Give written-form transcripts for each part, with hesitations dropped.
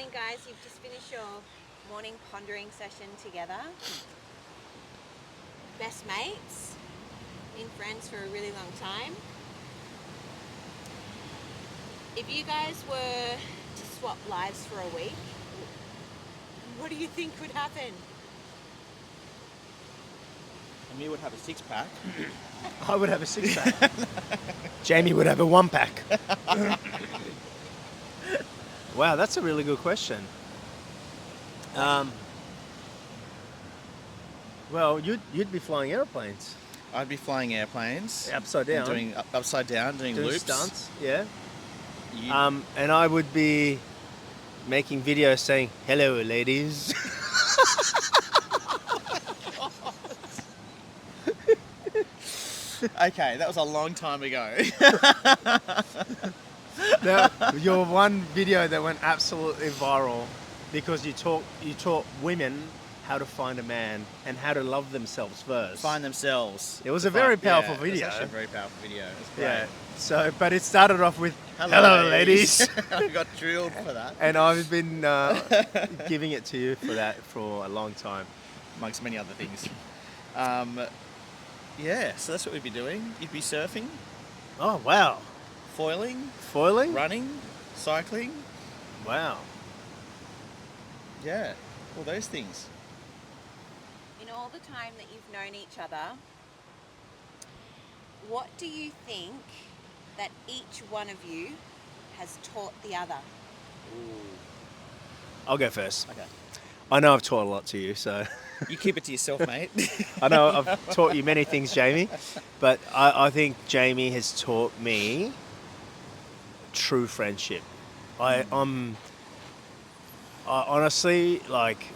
morning, guys. You've just finished your morning pondering session together. Best mates, been friends for a really long time. If you guys were to swap lives for a week, what do you think would happen? Amir would have a six-pack. I would have a six-pack. Jamie would have a one-pack. Wow, that's a really good question. Well, you'd be flying airplanes. I'd be flying airplanes. Upside down. Doing upside down, doing loops. Stunts, yeah. You- And I would be making videos saying, "Hello, ladies." Okay, that was a long time ago. Your one video that went absolutely viral because you taught women how to find a man and how to love themselves first. Find themselves. It was a very powerful It video. was actually a very powerful video. It was great. Yeah. So, but it started off with "Hello, ladies," I got drilled for that. and I've been giving it to you for that for a long time. Amongst many other things. Yeah, so that's what we'd be doing. You'd be surfing, Oh wow! foiling, Foiling? running, cycling. Wow. Yeah, all those things. In all the time that you've known each other, what do you think that each one of you has taught the other? I'll go first. Okay. I know I've taught a lot to you, so You keep it to yourself, mate. I know I've taught you many things, Jamie, but I think Jamie has taught me true friendship. I honestly, like,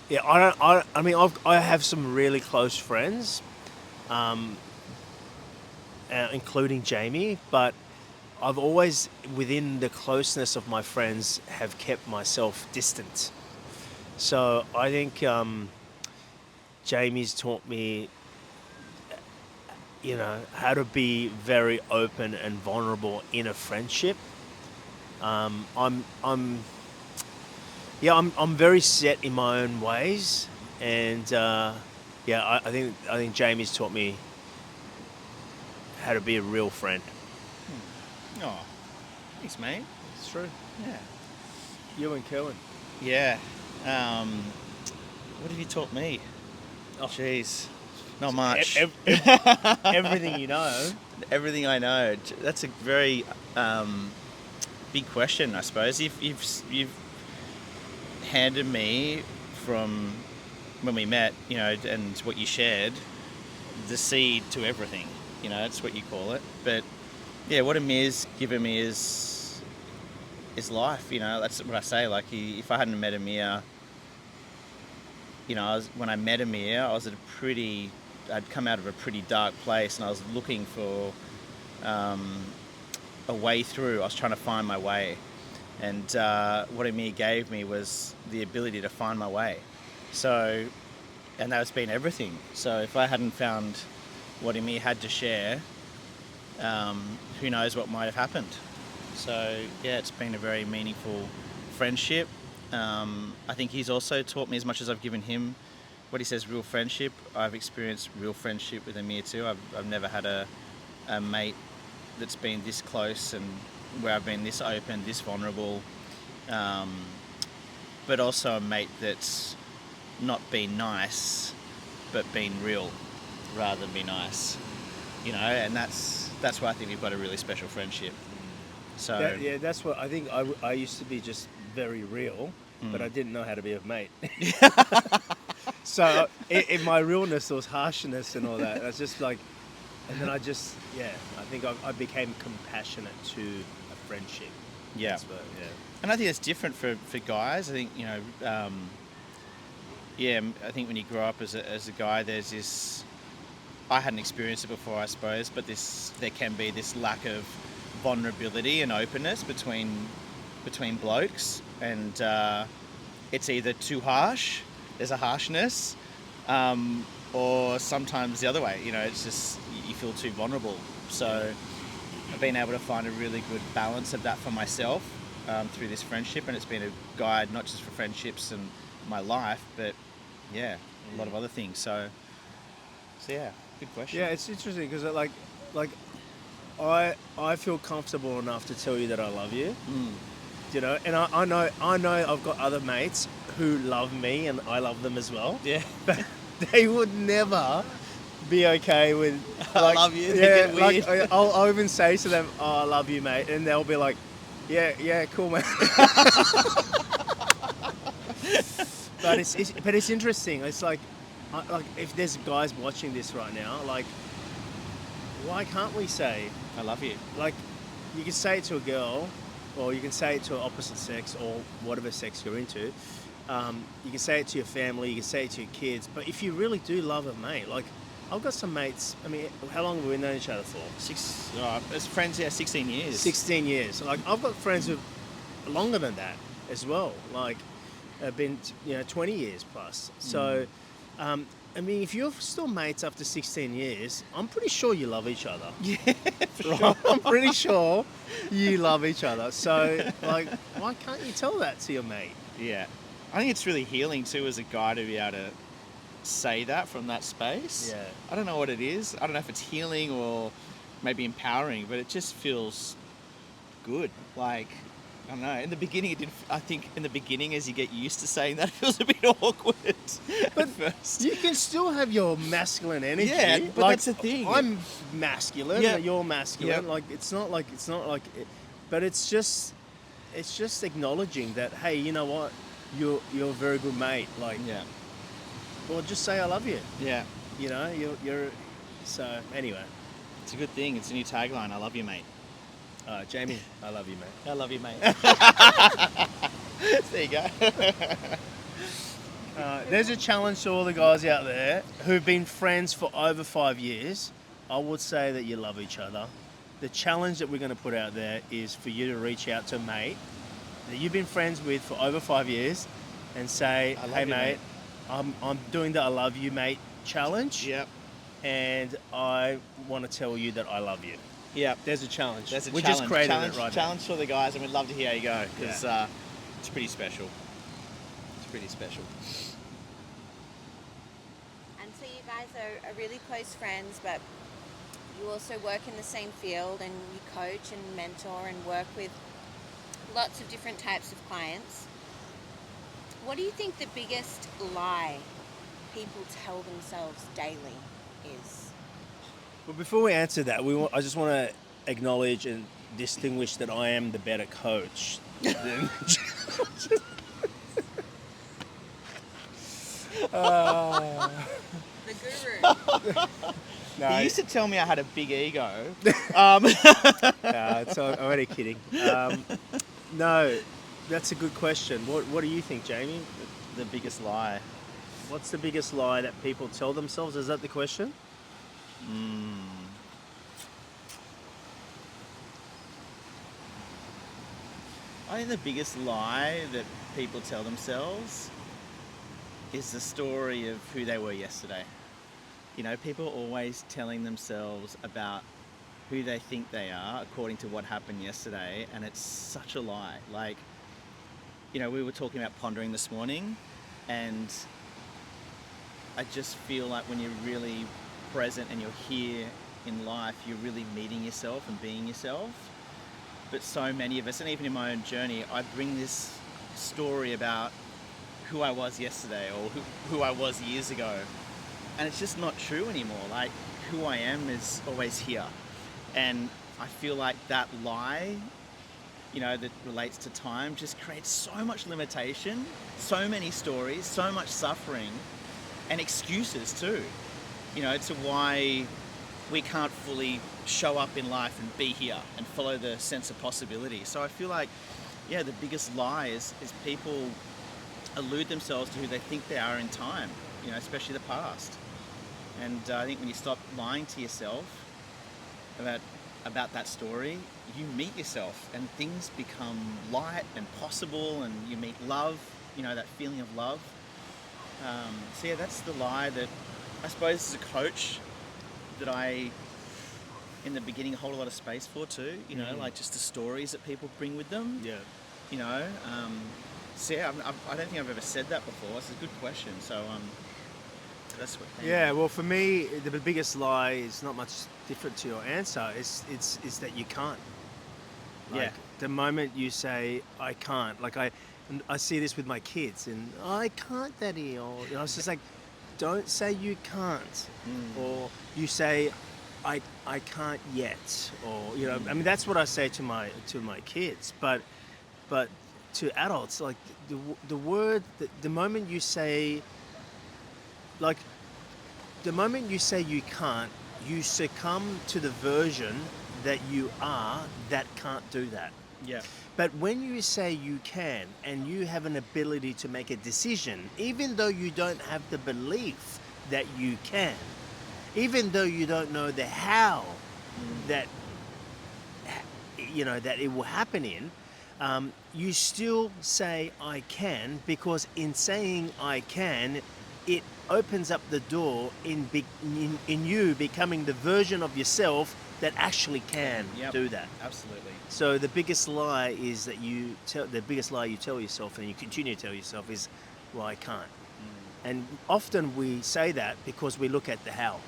yeah, I mean, I have some really close friends, including Jamie, but I've always, within the closeness of my friends, have kept myself distant. So I think Jamie's taught me, how to be very open and vulnerable in a friendship. I'm very set in my own ways, and I think Jamie's taught me how to be a real friend. Oh, thanks, mate. It's true. Yeah. You and Kerwin. Yeah. What have you taught me? Oh. Jeez. Not much. Everything you know. Everything I know. That's a very big question, I suppose. You've handed me from when we met, and what you shared, the seed to everything. That's what you call it. But yeah, what Amir's given me is life. That's what I say. Like, if I hadn't met Amir, when I met Amir, I'd come out of a pretty dark place, and I was looking for a way through. I was trying to find my way, and what Amir gave me was the ability to find my way. So, and that's been everything. So if I hadn't found what Amir had to share, who knows what might have happened. So yeah, it's been a very meaningful friendship. I think he's also taught me, as much as I've given him what he says, real friendship. I've experienced real friendship with Amir too. I've never had a mate that's been this close and where I've been this open, this vulnerable, but also a mate that's not been nice, but been real rather than be nice. And that's why I think we've got a really special friendship. So That's what I think. I used to be just very real, but I didn't know how to be a mate. So in my realness, there was harshness and all that. I was just like, and then I think I became compassionate to a friendship. Yeah. And I think it's different for guys. I think, I think when you grow up as a guy, there's this, I hadn't experienced it before, I suppose, but there can be this lack of vulnerability and openness between blokes, and it's either too harsh, there's a harshness, or sometimes the other way, it's just you feel too vulnerable. So I've been able to find a really good balance of that for myself, through this friendship, and it's been a guide not just for friendships and my life, but yeah, a lot of other things. So yeah, good question. Yeah, it's interesting because like I feel comfortable enough to tell you that I love you. You know, and I know I've got other mates who love me and I love them as well. Yeah. But they would never be okay with I love you. They Yeah, get weird. like I'll even say to them, "Oh, I love you, mate," and they'll be like, "Yeah, cool, mate." But it's interesting. It's like if there's guys watching this right now, like, why can't we say, I love you. like, you can say it to a girl, or you can say it to an opposite sex, or whatever sex you're into. You can say it to your family, you can say it to your kids. But if you really do love a mate, like, I've got some mates. I mean, how long have we known each other for? As friends, 16 years. 16 years. Like, I've got friends who longer than that as well. Like, have been 20 years plus. So, I mean, if you're still mates after 16 years, I'm pretty sure you love each other. Yeah, for sure. I'm pretty sure you love each other. So, like, why can't you tell that to your mate? Yeah. I think it's really healing too as a guy to be able to say that from that space. Yeah. I don't know what it is. I don't know if it's healing or maybe empowering, but it just feels good. Like, I don't know. In the beginning, it did. I think in the beginning, as you get used to saying that, it feels a bit awkward. But first, You can still have your masculine energy. Yeah, but like, that's the thing. I'm masculine. Yeah. You're masculine. Yeah. Like, it's not like it, but it's just acknowledging that, hey, you know what, you're a very good mate. Like, yeah, well, just say I love you. yeah, You know, you're. So anyway, it's a good thing. It's a new tagline. I love you, mate. Jamie, I love you, mate. I love you, mate. There you go. There's a challenge to all the guys out there who've been friends for over 5 years. I would say that you love each other. The challenge that we're going to put out there is for you to reach out to a mate that you've been friends with for over 5 years and say, I love hey, you, mate, mate. I'm doing the I love you, mate challenge. Yep. And I want to tell you that I love you. Yep. There's a challenge. That's a we challenge. just created challenge, it right challenge for the guys, and we'd love to hear how you go because Yeah. it's pretty special. It's pretty special. And so you guys are really close friends, but you also work in the same field and you coach and mentor and work with lots of different types of clients. What do you think the biggest lie people tell themselves daily is? Well, before we answer that, I just want to acknowledge and distinguish that I am the better coach than The guru. No, He used to tell me I had a big ego. I'm only kidding. No, that's a good question. What do you think, Jamie? The biggest lie. What's the biggest lie that people tell themselves? Is that the question? I think the biggest lie that people tell themselves is the story of who they were yesterday. You know, people are always telling themselves about who they think they are according to what happened yesterday, and it's such a lie. Like, you know, we were talking about pondering this morning, and I just feel like when you're really present and you're here in life, you're really meeting yourself and being yourself. But so many of us, and even in my own journey, I bring this story about who I was yesterday or who I was years ago. And it's just not true anymore. Like, who I am is always here. And I feel like that lie, you know, that relates to time just creates so much limitation, so many stories, so much suffering, and excuses too, you know, to why we can't fully show up in life and be here and follow the sense of possibility. So I feel like, yeah, the biggest lie is people elude themselves to who they think they are in time, you know, especially the past. And I think when you stop lying to yourself about that story, you meet yourself and things become light and possible, and you meet love, you know, that feeling of love. So yeah, that's the lie that I suppose as a coach that I, in the beginning, hold a lot of space for too, you know, like just the stories that people bring with them. Yeah. You know, so yeah, I don't think I've ever said that before. It's a good question. So that's what. Yeah, well, for me, the biggest lie is not much different to your answer. It's that you can't. Like, Yeah. the moment you say I can't, like I see this with my kids, and I can't, Daddy, or you know, it's just like, don't say you can't, or you say I can't yet, or you know, I mean that's what I say to my kids, but to adults, like the word, the moment you say, like the moment you say you can't, you succumb to the version that you are that can't do that. Yeah. But when you say you can and you have an ability to make a decision, even though you don't have the belief that you can, even though you don't know the how that you know that it will happen in, you still say I can, because in saying I can, it opens up the door in you becoming the version of yourself that actually can Yep. do that. Absolutely. So the biggest lie is that the biggest lie you tell yourself, and you continue to tell yourself, is, well, I can't. And often we say that because we look at the how.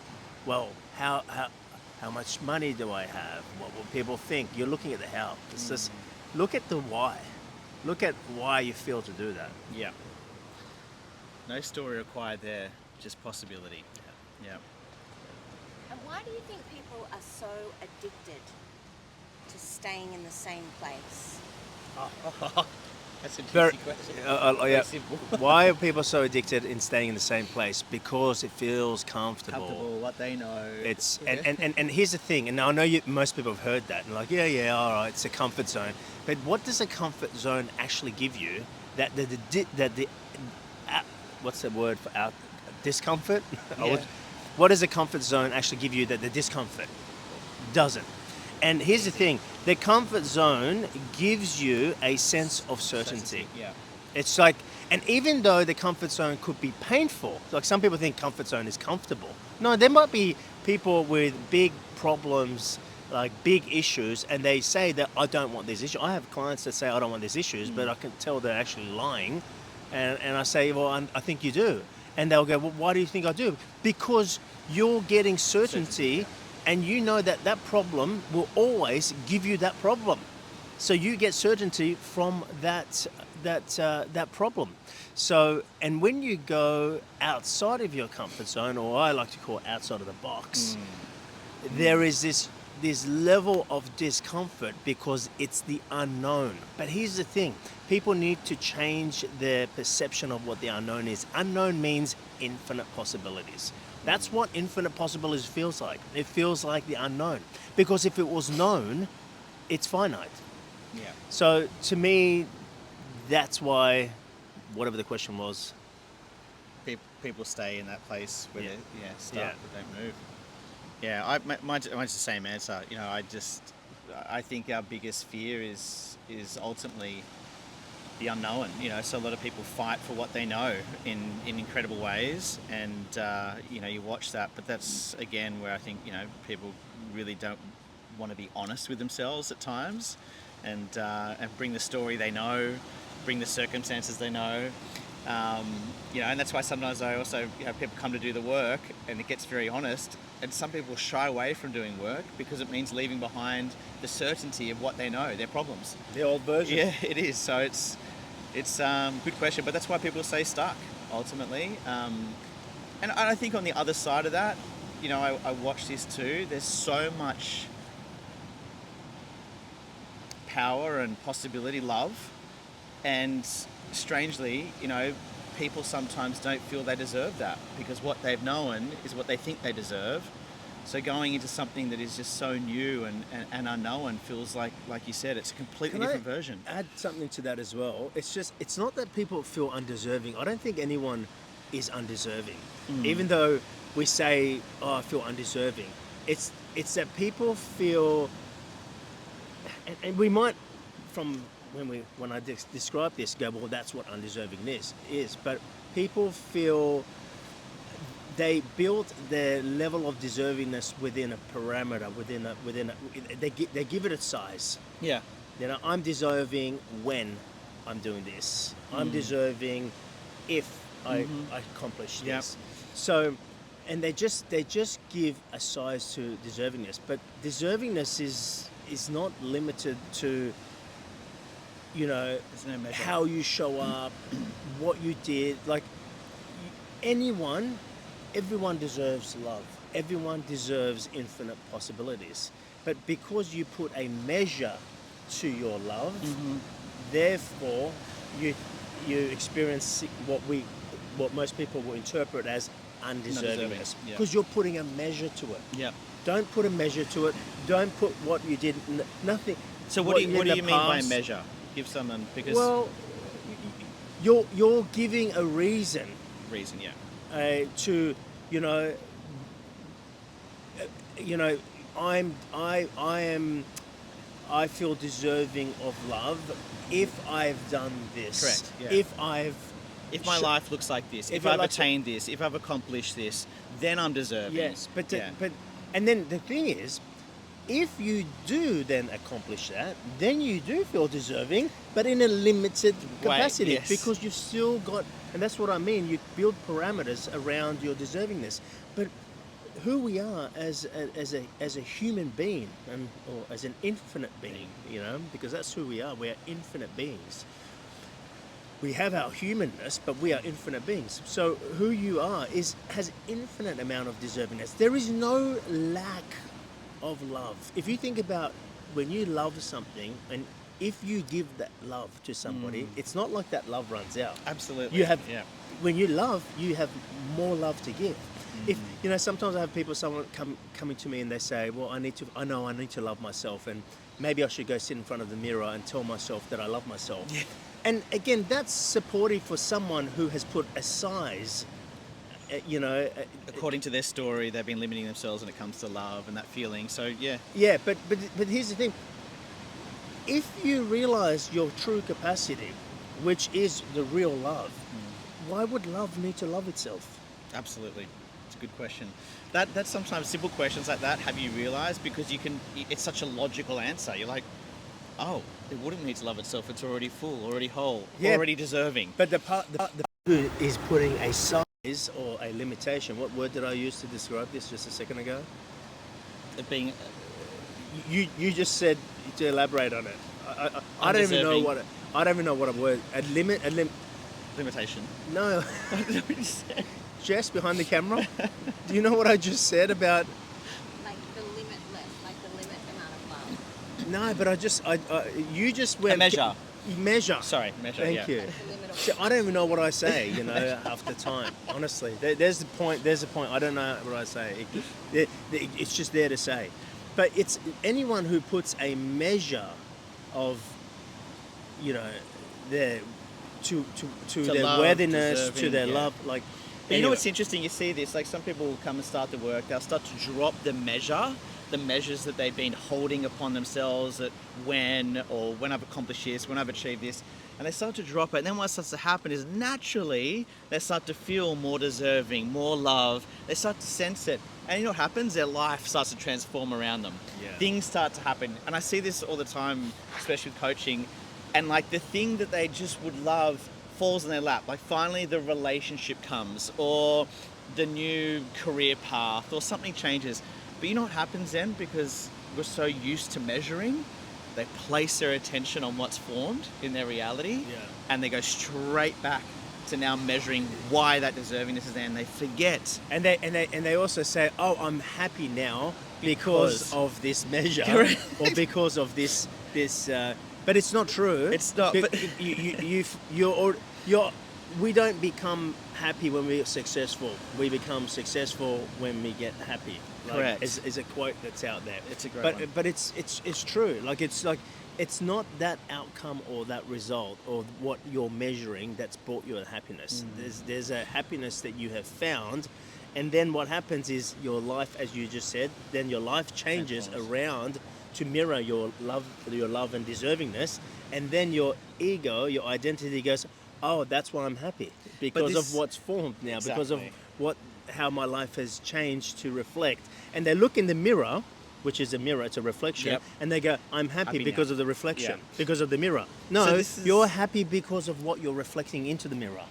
Well, how much money do I have? What will people think? You're looking at the how. It's just look at the why. Look at why you feel to do that. Yeah. No story required there, just possibility. Yeah. And why do you think people are so addicted to staying in the same place? That's a Very- juicy question. yeah. Very simple. Why are people so addicted in staying in the same place? Because it feels comfortable. Comfortable, what they know. It's Yeah. and here's the thing, and I know most people have heard that and like, yeah, all right, it's a comfort zone. But what does a comfort zone actually give you? That the what's the word for out discomfort? Yeah. What does a comfort zone actually give you that the discomfort doesn't? And here's the thing: the comfort zone gives you a sense of certainty. Yeah. It's like, and even though the comfort zone could be painful, like some people think comfort zone is comfortable. No, there might be people with big problems, like big issues, and they say that I don't want these issues. I have clients that say I don't want these issues, but I can tell they're actually lying. And I say, well, I think you do. And they'll go, well, why do you think I do? Because you're getting certainty, and you know that that problem will always give you that problem. So you get certainty from that problem. So, and when you go outside of your comfort zone, or I like to call outside of the box, there is this level of discomfort because it's the unknown. But here's the thing: people need to change their perception of what the unknown is. Unknown means infinite possibilities. That's what infinite possibilities feels like. It feels like the unknown. Because if it was known, it's finite. Yeah. So to me, that's why, whatever the question was, People stay in that place where Yeah. they're stuck, Yeah. they don't move. Yeah, mine's the same answer. You know, I think our biggest fear is ultimately the unknown. You know, so a lot of people fight for what they know in incredible ways, and you know, you watch that, but that's again where I think, you know, people really don't want to be honest with themselves at times, and bring the story they know, bring the circumstances they know. You know, and that's why sometimes I also, you know, people come to do the work and it gets very honest, and some people shy away from doing work because it means leaving behind the certainty of what they know, their problems. the old version. Yeah, it is. So it's good question, but that's why people stay stuck ultimately. And I think on the other side of that, you know, I watch this too. There's so much power and possibility, love, and strangely, you know, people sometimes don't feel they deserve that because what they've known is what they think they deserve. So going into something that is just so new and unknown feels like you said, it's a completely different version. Add something to that as well. It's not that people feel undeserving. I don't think anyone is undeserving. Even though we say, oh, I feel undeserving. It's that people feel, and we might, from when I describe this, go, well, that's what undeservingness is. But people feel they built their level of deservingness within a parameter, within a they give it a size. Yeah. You know, I'm deserving when I'm doing this. I'm deserving if I accomplish Yep. this. So, and they just give a size to deservingness, but deservingness is not limited to, you know, There's no measure. how you show up, what you did. Like everyone deserves love. Everyone deserves infinite possibilities. But because you put a measure to your love, therefore you experience what most people will interpret as undeservingness, Yeah. because you're putting a measure to it. Yeah. Don't put a measure to it. Don't put what you did. Nothing. So what do you you did in the mean by past. measure? Give someone, because Well, you're giving a reason reason, yeah. to, you know, I feel deserving of love if I've done this. Correct, yeah. If If my life looks like this, if your I've life- attained this, if I've accomplished this, then I'm deserving. Yes, but yeah. and then the thing is, if you do then accomplish that, then you do feel deserving, but in a limited capacity, yes. because you've still got, and that's what I mean. You build parameters around your deservingness, but who we are as a human being, or as an infinite being, you know, because that's who we are. We are infinite beings. We have our humanness, but we are infinite beings. So who you are has infinite amount of deservingness. There is no lack of love. If you think about when you love something, and if you give that love to somebody, it's not like that love runs out. Absolutely. You have, yeah. when you love, you have more love to give. If you know, sometimes I have someone coming to me and they say, "Well, I know I need to love myself, and maybe I should go sit in front of the mirror and tell myself that I love myself." Yeah. And again, that's supportive for someone who has put a size, you know. According to their story, they've been limiting themselves when it comes to love and that feeling. So yeah. Yeah, but here's the thing. If you realize your true capacity, which is the real love, why would love need to love itself? Absolutely. It's a good question. That's sometimes simple questions like that have you realised, because it's such a logical answer. You're like, oh, it wouldn't need to love itself. It's already full, already whole, Yeah. already deserving. But the part who is putting a size or a limitation. What word did I use to describe this just a second ago? It being You just said to elaborate on it. I don't even know Undeserving. I don't even know what a word. limitation. No. What did we say? Jess behind the camera. Do you know what I just said about? Like the limitless, like the limit amount of love. No, but you just went. A measure. Measure. Sorry, measure. Thank yeah. you. Like the limit of See, I don't even know what I say, you know, half the time. Honestly, there's the point. There's the point. I don't know what I say. It's just there to say. But it's anyone who puts a measure of, you know, their to their love, worthiness, to deserving, their yeah. love, like. But you know anyway. what's interesting? You see this, like some people will come and start the work, they'll start to drop the measures that they've been holding upon themselves, that when I've accomplished this, when I've achieved this, and they start to drop it. And then what starts to happen is naturally they start to feel more deserving, more love. They start to sense it. And you know what happens? Their life starts to transform around them. Yeah. Things start to happen. And I see this all the time, especially with coaching. And like the thing that they just would love falls in their lap. Like finally the relationship comes, or the new career path, or something changes. But you know what happens then? Because we're so used to measuring, they place their attention on what's formed in their reality, and they go straight back to now measuring why that deservingness is there, and they forget. And they also say, "Oh, I'm happy now because of this measure, Correct. or because of this." But it's not true. It's not, Be- but- we don't become happy when we're successful. We become successful when we get happy. Correct. Is a quote that's out there. It's a great but one. but it's true. It's not that outcome or that result or what you're measuring that's brought you a happiness. There's a happiness that you have found, and then what happens is your life, as you just said, then your life changes Transforms. around to mirror your love and deservingness, and then your ego, your identity goes, "Oh, that's why I'm happy, because of what's formed now, because of Exactly. how my life has changed to reflect." And they look in the mirror, which is a mirror, it's a reflection, Yep. and they go, I'm happy Happy because now. of the reflection, Yeah. because of the mirror. No, So this is- you're happy because of what you're reflecting into the mirror.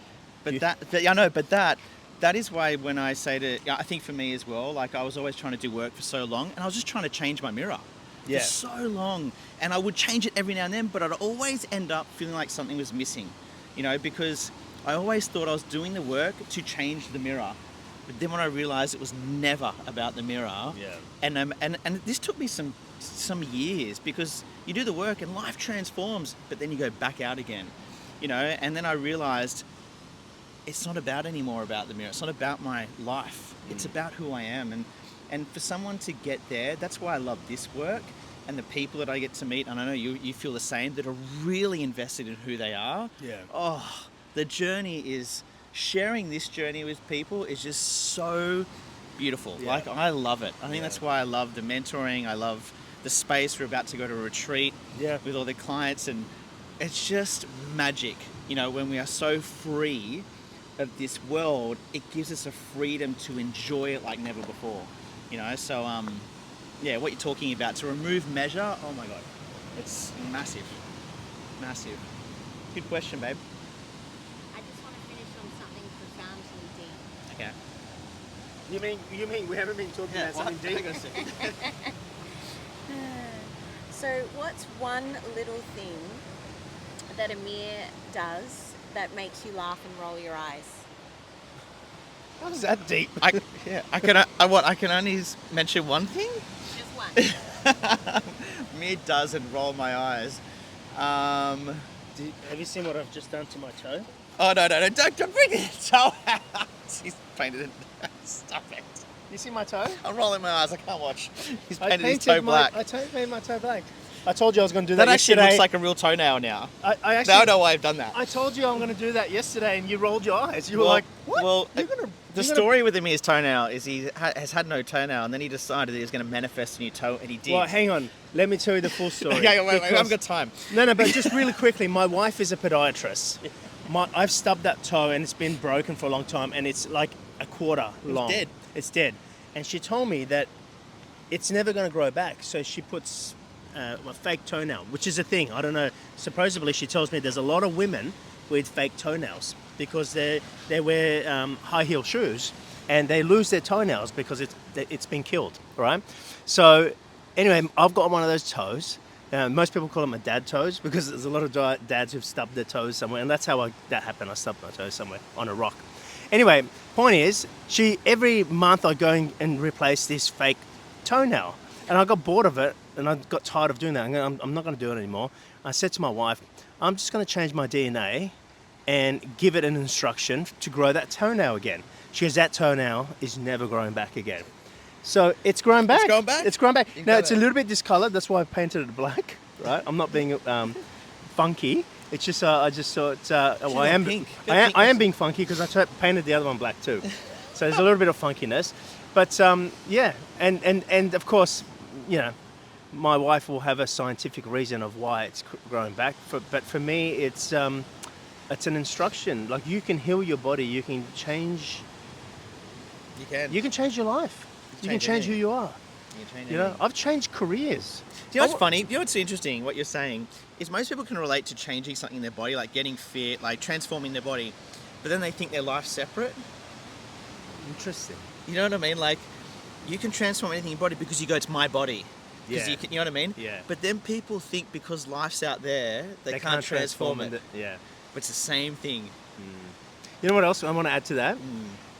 But You- I know, but that is why when I say to, I think for me as well, like I was always trying to do work for so long, and I was just trying to change my mirror Yeah. for so long, and I would change it every now and then, but I'd always end up feeling like something was missing, because I always thought I was doing the work to change the mirror. But then when I realized it was never about the mirror, Yeah. and this took me some years, because you do the work and life transforms, but then you go back out again, and then I realized it's not about anymore about the mirror. It's not about my life. It's about who I am, and for someone to get there, that's why I love this work and the people that I get to meet. And I know you feel the same, that are really invested in who they are. Yeah. Oh, the journey is sharing this journey with people is just so beautiful. Yeah. Like, I love it. I think Yeah. that's why I love the mentoring. I love the space. We're about to go to a retreat Yeah. with all the clients, and it's just magic. When we are so free of this world, it gives us a freedom to enjoy it like never before. So yeah, what you're talking about, to remove measure, oh my god, it's massive. Good question, babe. I just want to finish on something profoundly deep. Okay. You mean we haven't been talking about something deep? Hang on a second. So, what's one little thing that Amir does that makes you laugh and roll your eyes? How is that deep? I can only mention one thing. Just one. Me doesn't roll my eyes. Have you seen what I've just done to my toe? Oh no, don't bring the toe out. He's painted it. Stop it. You see my toe? I'm rolling my eyes. I can't watch. He's I painted his painted toe black. I painted my toe black. I told you I was going to do that, That actually yesterday. looks like a real toenail now. I actually, Now I know why I've done that. I told you I'm going to do that yesterday, and you rolled your eyes. You were Well- like, "What? well, You're gonna, The story with him is toenail is he has had no toenail, and then he decided that he was going to manifest a new toe, and he did. Well, hang on. Let me tell you the full story. Okay, wait, I because- haven't got time. No, but just really quickly, my wife is a podiatrist. I've stubbed that toe, and it's been broken for a long time, and it's like a quarter long. dead. It's dead. And she told me that it's never going to grow back, so she puts a fake toenail, which is a thing. I don't know. Supposedly, she tells me there's a lot of women with fake toenails because they wear high heel shoes and they lose their toenails because it's been killed, right? So anyway, I've got one of those toes. Most people call them my dad toes because there's a lot of dads who've stubbed their toes somewhere, and that's how that happened. I stubbed my toes somewhere on a rock. Anyway, point is, every month I go and replace this fake toenail, and I got bored of it, and I got tired of doing that. I'm not going to do it anymore. I said to my wife, I'm just going to change my DNA and give it an instruction to grow that toenail again. She goes, that toenail is never growing back again. So it's grown back. It's grown back? It's grown back. You've Now got it's it. a little bit discolored. That's why I painted it black. Right? I'm not being funky. It's just I just thought well, I am pink. I am being funky because I painted the other one black too. So there's a little bit of funkiness. But yeah, and of course, my wife will have a scientific reason of why it's growing back. But for me, it's an instruction. Like, you can heal your body. You can change. You can. You can change your life. You can change change who anything. you are. You can change You know, anything. I've changed careers. Do you know what's funny? You know what's interesting? What you're saying is most people can relate to changing something in their body, like getting fit, like transforming their body, but then they think their life's separate. Interesting. You know what I mean? Like, you can transform anything in your body because you go, it's my body. Because Yeah. you know what I mean? Yeah. But then people think because life's out there, they can't transform it. Yeah. But it's the same thing. You know what else I want to add to that?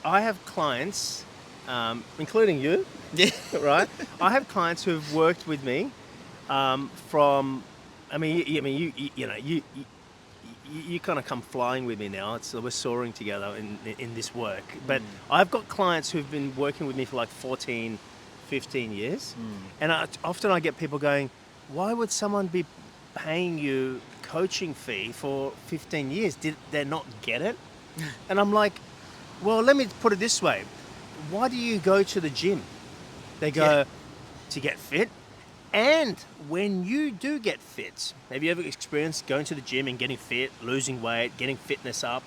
I have clients, including you, Yeah. right? I have clients who've worked with me from. You kind of come flying with me now. We're soaring together in this work. But I've got clients who've been working with me for like 14, 15 years. And often I get people going, why would someone be paying you coaching fee for 15 years? Did they not get it? And I'm like, well, let me put it this way. Why do you go to the gym? They go, Yeah. to get fit. And when you do get fit, have you ever experienced going to the gym and getting fit, losing weight, getting fitness up?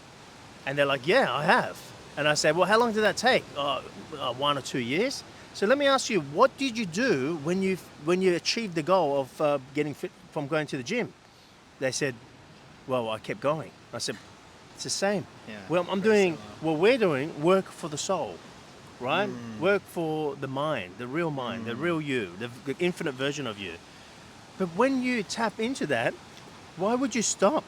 And they're like, yeah, I have. And I say, well, how long did that take? 1 or 2 years. So let me ask you, what did you do when you achieved the goal of getting fit from going to the gym? They said, well, I kept going. I said, it's the same. Yeah, Well, I'm very doing, similar. well, we're doing work for the soul, right? Work for the mind, the real mind, the real you, the infinite version of you. But when you tap into that, why would you stop?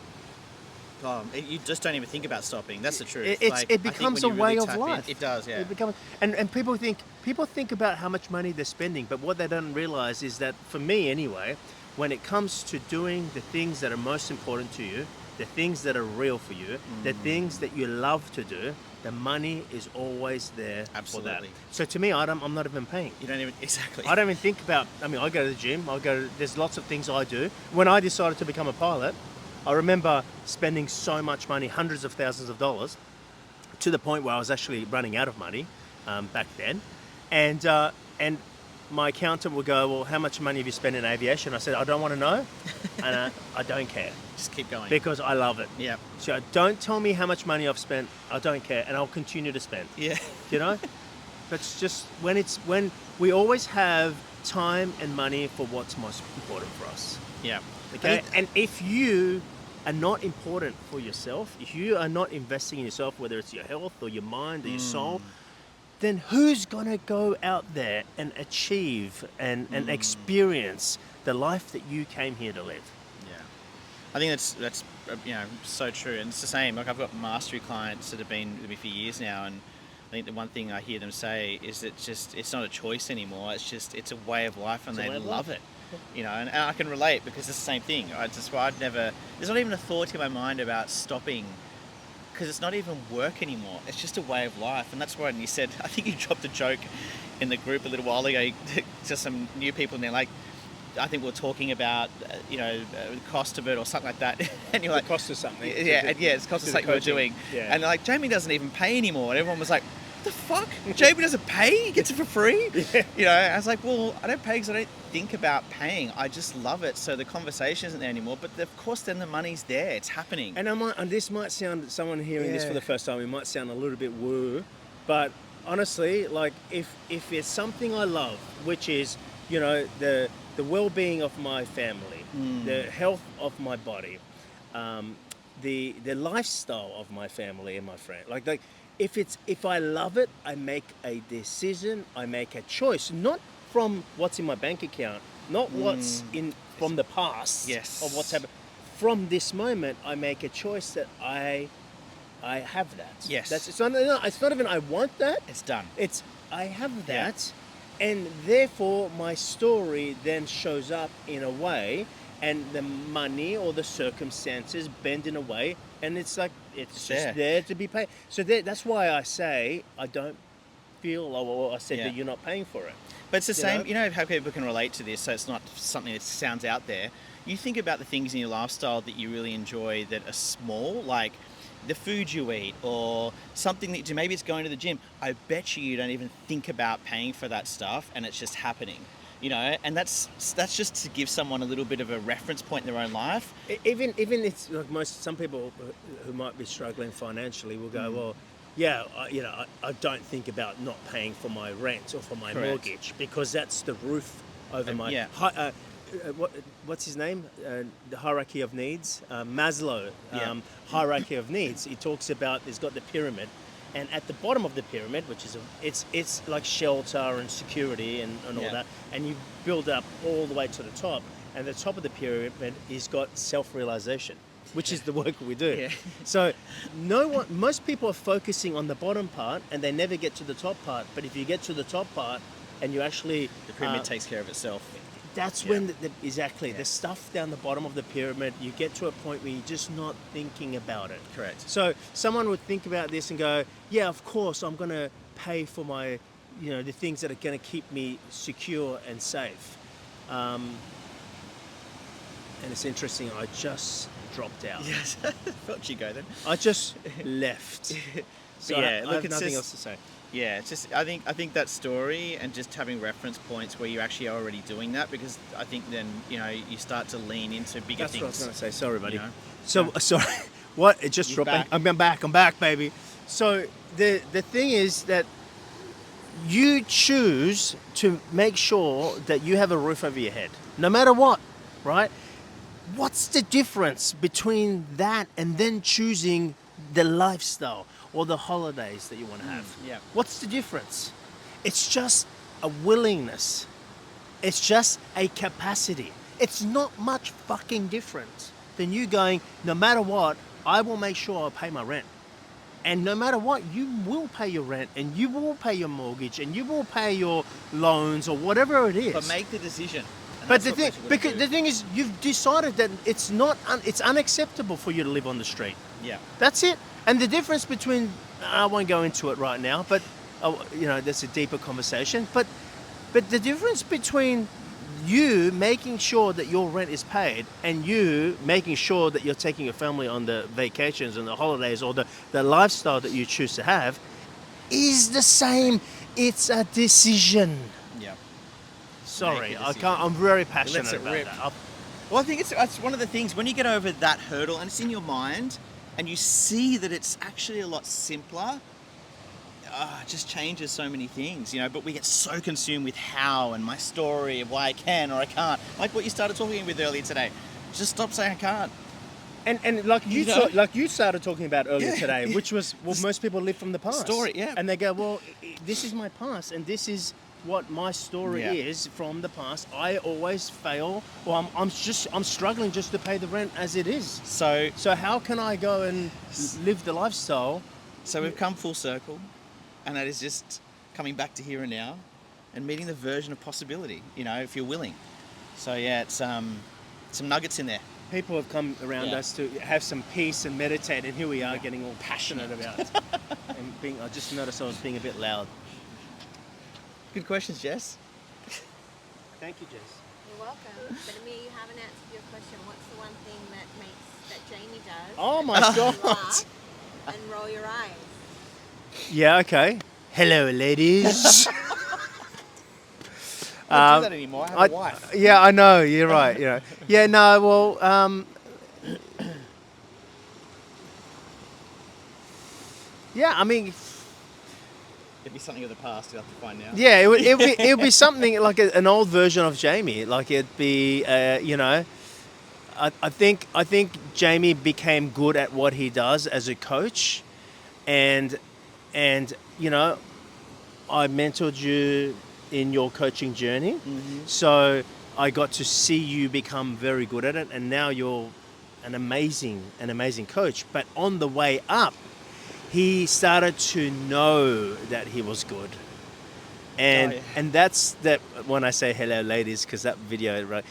You just don't even think about stopping. That's the truth. It I think becomes when a you way really of tap in, life. it does, yeah. It becomes, and people think about how much money they're spending, but what they don't realize is that, for me anyway, when it comes to doing the things that are most important to you, the things that are real for you, the things that you love to do, the money is always there for Absolutely. that. So to me, I'm not even paying. You don't even exactly. I don't even think about. I mean, I go to the gym. There's lots of things I do. When I decided to become a pilot, I remember spending so much money, hundreds of thousands of dollars, to the point where I was actually running out of money back then, and my accountant would go, well, how much money have you spent in aviation? I said, I don't want to know, and I don't care Just keep going. because I love it. Yeah. So don't tell me how much money I've spent. I don't care, and I'll continue to spend. Yeah. You know, that's just when we always have time and money for what's most important for us. Yeah. Okay, and if you are not important for yourself, if you are not investing in yourself, whether it's your health or your mind or your soul, then who's going to go out there and achieve and experience the life that you came here to live? Yeah, I think that's so true, and it's the same. Like I've got mastery clients that have been with me for years now, and I think the one thing I hear them say is that it's not a choice anymore. It's a way of life, and It's a they way of love life. it. You know, and I can relate because it's the same thing. There's not even a thought in my mind about stopping because it's not even work anymore. It's just a way of life, and that's why you said. I think you dropped a joke in the group a little while ago to some new people, and they're like, I think we were talking about the cost of it or something like that, and you're like, The cost of something. yeah, it's cost of something we're doing, Yeah. and they're like, Jamie doesn't even pay anymore, and everyone was like, what the fuck? Jamie doesn't pay? He gets it for free? Yeah. You know, I was like, well, I don't pay because I don't think about paying. I just love it. So the conversation isn't there anymore. But of course, then the money's there. It's happening. And this might sound, someone hearing this for Yeah. the first time, it might sound a little bit woo, but honestly, like if it's something I love, which is, the well-being of my family, the health of my body, the lifestyle of my family and my friend, like if I love it, I make a decision, I make a choice, not from what's in my bank account, not what's in from the past, Yes. of what's happened. From this moment, I make a choice that I have that. Yes. It's not even I want that. It's done. It's I have Yeah. that, and therefore my story then shows up in a way, and the money or the circumstances bend in a way, and it's like it's There. just there to be paid. So that's why I say I don't feel, or I said Yeah. that you're not paying for it. But it's the You same, know? you know how people can relate to this, so it's not something that sounds out there. You think about the things in your lifestyle that you really enjoy that are small, like the food you eat or something that you do. Maybe it's going to the gym. I bet you don't even think about paying for that stuff, and it's just happening. And that's just to give someone a little bit of a reference point in their own life. Even it's like some people who might be struggling financially will go, well, yeah, I don't think about not paying for my rent or for my Correct. mortgage because that's the roof over my. yeah. What's his name? The hierarchy of needs. Maslow. Yeah. Hierarchy of needs. He talks about there's got the pyramid, and at the bottom of the pyramid, which is it's like shelter and security and all Yeah. that, and you build up all the way to the top, and the top of the pyramid is got self-realization, which is the work we do. Yeah. So most people are focusing on the bottom part, and they never get to the top part. But if you get to the top part, and you actually The pyramid takes care of itself. that's Yeah. when the stuff down the bottom of the pyramid, you get to a point where you're just not thinking about it. Correct. So someone would think about this and go, yeah, of course I'm going to pay for my, the things that are going to keep me secure and safe. And it's interesting, I just dropped out. Yes. Felt you go then. I just left. So yeah, I look, have it's nothing just- else to say. Yeah, it's just I think that story and just having reference points where you actually are already doing that, because I think then you start to lean into bigger That's what I was things. going to say. Sorry, buddy. you know? So sorry. What? It just He's dropped. back. I'm back. I'm back, baby. So the thing is that you choose to make sure that you have a roof over your head, no matter what, right? What's the difference between that and then choosing the lifestyle or the holidays that you want to have? yeah. What's the difference? It's just a willingness. It's just a capacity. It's not much fucking different than you going, no matter what, I will make sure I pay my rent. And no matter what, you will pay your rent and you will pay your mortgage and you will pay your loans or whatever it is. But make the decision. And But that's the what thing, most people because do. the thing is, you've decided that it's not, it's unacceptable for you to live on the street. Yeah. That's it. And the difference between, I won't go into it right now, but that's a deeper conversation. But the difference between you making sure that your rent is paid and you making sure that you're taking your family on the vacations and the holidays or the lifestyle that you choose to have is the same. It's a decision. Yeah. Sorry, Make a I decision. can't. I'm very passionate Let's it about rip. that. Well, I think it's one of the things when you get over that hurdle and it's in your mind and you see that it's actually a lot simpler, it just changes so many things, but we get so consumed with how and my story of why I can or I can't. Like what you started talking with earlier today. Just stop saying I can't. And like you started talking about earlier Yeah. today, which was most people live from the past. Story, yeah. And they go, well, this is my past, and this is what my story Yeah. is from the past. I always fail, or I'm struggling just to pay the rent as it is. So how can I go and live the lifestyle? we've come full circle, and that is just coming back to here and now and meeting the version of possibility, if you're willing. So yeah, it's some nuggets in there. People have come around Yeah. us to have some peace and meditate, and here we are getting all passionate about it. And I just noticed I was being a bit loud. Good questions, Jess. Thank you, Jess. You're welcome. But Amir, you haven't answered your question. What's the one thing that Jamie does? Oh my that God. makes you laugh and roll your eyes. Yeah, okay. Hello, ladies. I don't do that anymore. I have a wife. Yeah, I know. You're right. Yeah, no, well, yeah, I mean, It'd be something of the past you'll have to find out. yeah, it would be something like an old version of Jamie. Like it'd be, I think Jamie became good at what he does as a coach, and I mentored you in your coaching journey, so I got to see you become very good at it, and now you're an amazing coach. But on the way up, he started to know that he was good. And Oh, yeah. and that's that when I say hello ladies, because that video,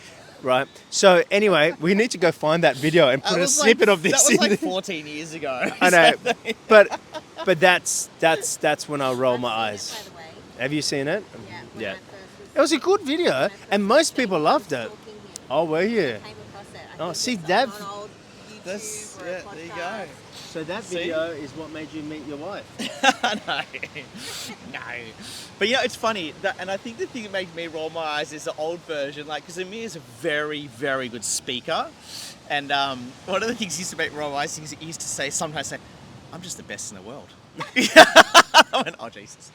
right? So anyway, we need to go find that video and put a snippet of this That was in. like 14 years ago. I know, but that's when I roll my I've eyes. seen it, by the way. Have you seen it? Yeah. When Yeah. I first It was a good video, when I first and most was people talking loved it. here. Oh, were you? I came across it. I Oh, think see, it's that- on old YouTube That's, or a yeah, there you go. podcast. So that See? video is what made you meet your wife. No. But it's funny, and I think the thing that makes me roll my eyes is the old version, because Amir is a very, very good speaker. And one of the things he used to make me roll my eyes is he used to sometimes say, I'm just the best in the world. I went, oh, Jesus.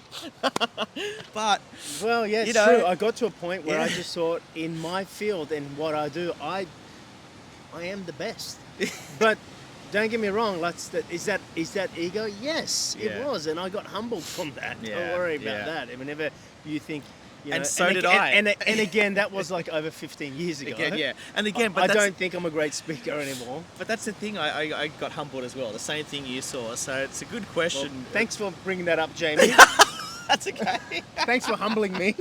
But, Well, yeah, it's You know, true. I got to a point where I yeah. just thought, in my field and what I do, I am the best. But don't get me wrong. Is that ego? Yes, Yeah. it was, and I got humbled from that. Yeah, Don't worry about yeah. that. And whenever you think, And so did I. And again, that was like over 15 years ago. again, yeah. And again, but I that's, don't think I'm a great speaker anymore. but that's the thing, I got humbled as well. The same thing you saw. So it's a good Well, question. thanks for bringing that up, Jamie. That's okay. Thanks for humbling me.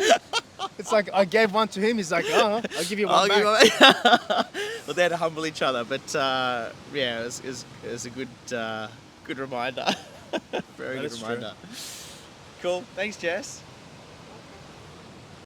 It's like I gave one to him. He's like, oh, I'll give you one I'll back. Well, they had to humble each other, but yeah, it was a good reminder. Very That good is true. reminder. Cool. Thanks, Jess.